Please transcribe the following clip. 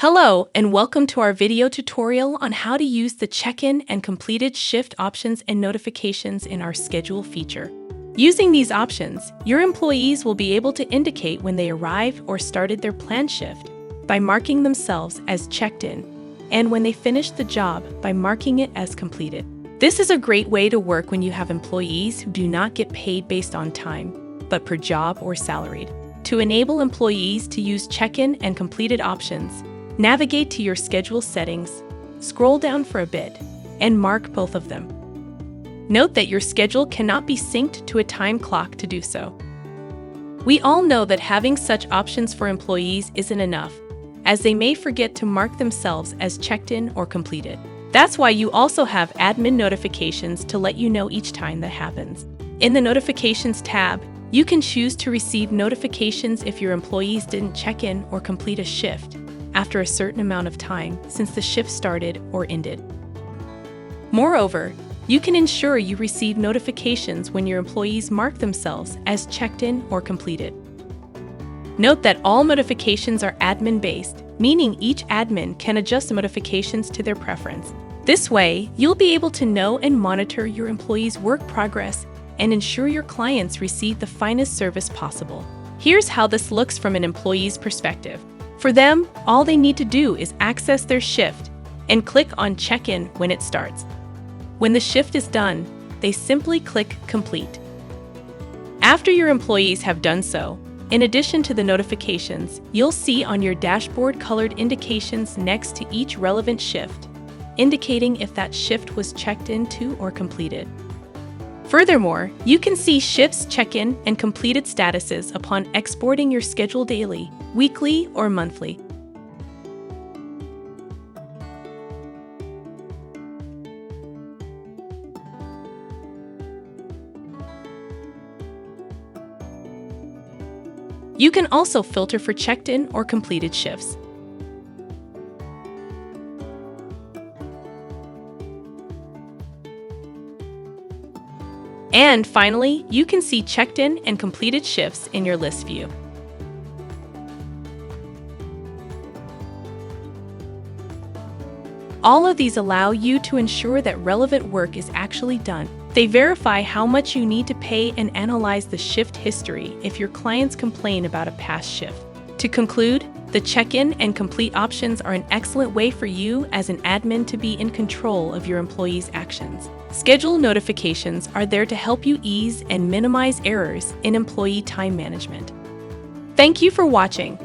Hello, and welcome to our video tutorial on how to use the check-in and completed shift options and notifications in our schedule feature. Using these options, your employees will be able to indicate when they arrive or started their planned shift by marking themselves as checked in, and when they finished the job by marking it as completed. This is a great way to work when you have employees who do not get paid based on time, but per job or salaried. To enable employees to use check-in and completed options, navigate to your schedule settings, scroll down for a bit, and mark both of them. Note that your schedule cannot be synced to a time clock to do so. We all know that having such options for employees isn't enough, as they may forget to mark themselves as checked in or completed. That's why you also have admin notifications to let you know each time that happens. In the Notifications tab, you can choose to receive notifications if your employees didn't check in or complete a shift after a certain amount of time since the shift started or ended. Moreover, you can ensure you receive notifications when your employees mark themselves as checked in or completed. Note that all notifications are admin-based, meaning each admin can adjust the notifications to their preference. This way, you'll be able to know and monitor your employees' work progress and ensure your clients receive the finest service possible. Here's how this looks from an employee's perspective. For them, all they need to do is access their shift and click on check-in when it starts. When the shift is done, they simply click complete. After your employees have done so, in addition to the notifications, you'll see on your dashboard colored indications next to each relevant shift, indicating if that shift was checked into or completed. Furthermore, you can see shifts check-in and completed statuses upon exporting your schedule daily, weekly, or monthly. You can also filter for checked-in or completed shifts. And finally, you can see checked-in and completed shifts in your list view. All of these allow you to ensure that relevant work is actually done. They verify how much you need to pay and analyze the shift history if your clients complain about a past shift. To conclude, the check-in and complete options are an excellent way for you as an admin to be in control of your employees' actions. Schedule notifications are there to help you ease and minimize errors in employee time management. Thank you for watching.